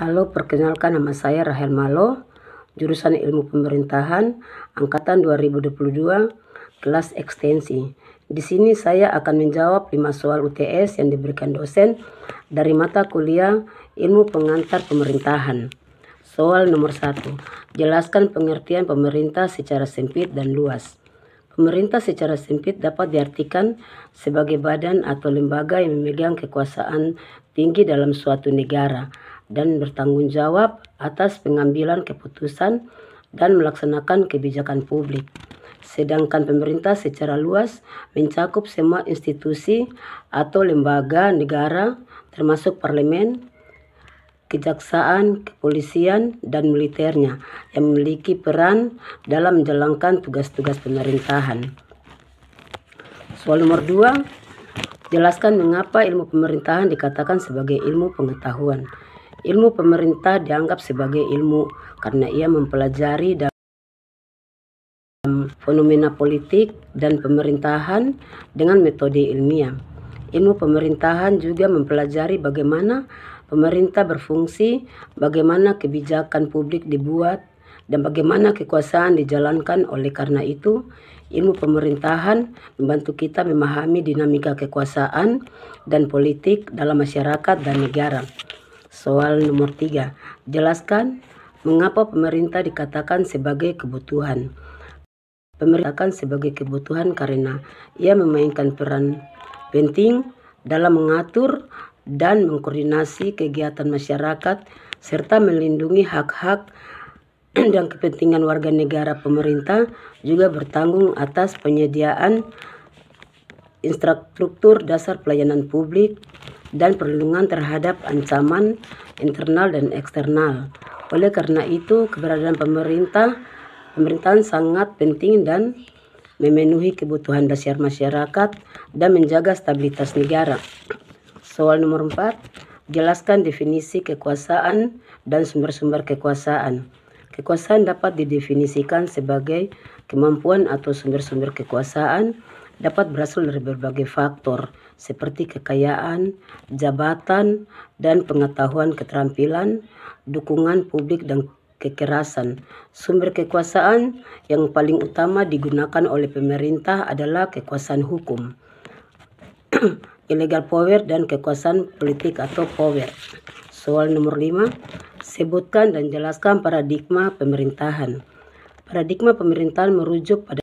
Halo, perkenalkan nama saya Rahel Malo, jurusan Ilmu Pemerintahan, angkatan 2022, kelas ekstensi. Di sini saya akan menjawab 5 soal UTS yang diberikan dosen dari mata kuliah Ilmu Pengantar Pemerintahan. Soal nomor 1, jelaskan pengertian pemerintah secara sempit dan luas. Pemerintah secara sempit dapat diartikan sebagai badan atau lembaga yang memegang kekuasaan tinggi dalam suatu negara dan bertanggung jawab atas pengambilan keputusan dan melaksanakan kebijakan publik. Sedangkan pemerintah secara luas mencakup semua institusi atau lembaga negara termasuk parlemen, kejaksaan, kepolisian, dan militernya yang memiliki peran dalam menjalankan tugas-tugas pemerintahan. Soal nomor 2, jelaskan mengapa ilmu pemerintahan dikatakan sebagai ilmu pengetahuan. Ilmu pemerintah dianggap sebagai ilmu karena ia mempelajari dalam fenomena politik dan pemerintahan dengan metode ilmiah. Ilmu pemerintahan juga mempelajari bagaimana pemerintah berfungsi, bagaimana kebijakan publik dibuat, dan bagaimana kekuasaan dijalankan. Oleh karena itu, ilmu pemerintahan membantu kita memahami dinamika kekuasaan dan politik dalam masyarakat dan negara. Soal nomor 3, jelaskan mengapa pemerintah dikatakan sebagai kebutuhan. Pemerintah dikatakan sebagai kebutuhan karena ia memainkan peran penting dalam mengatur dan mengkoordinasi kegiatan masyarakat serta melindungi hak-hak dan kepentingan warga negara. Pemerintah juga bertanggung atas penyediaan infrastruktur dasar pelayanan publik dan perlindungan terhadap ancaman internal dan eksternal. Oleh karena itu, keberadaan pemerintahan sangat penting dan memenuhi kebutuhan dasar masyarakat dan menjaga stabilitas negara. Soal nomor 4, jelaskan definisi kekuasaan dan sumber-sumber kekuasaan. Kekuasaan dapat didefinisikan sebagai kemampuan atau sumber-sumber kekuasaan dapat berasal dari berbagai faktor seperti kekayaan, jabatan, dan pengetahuan, keterampilan, dukungan publik, dan kekerasan. Sumber kekuasaan yang paling utama digunakan oleh pemerintah adalah kekuasaan hukum, illegal power, dan kekuasaan politik atau power. Soal nomor 5, sebutkan dan jelaskan paradigma pemerintahan. Paradigma pemerintahan merujuk pada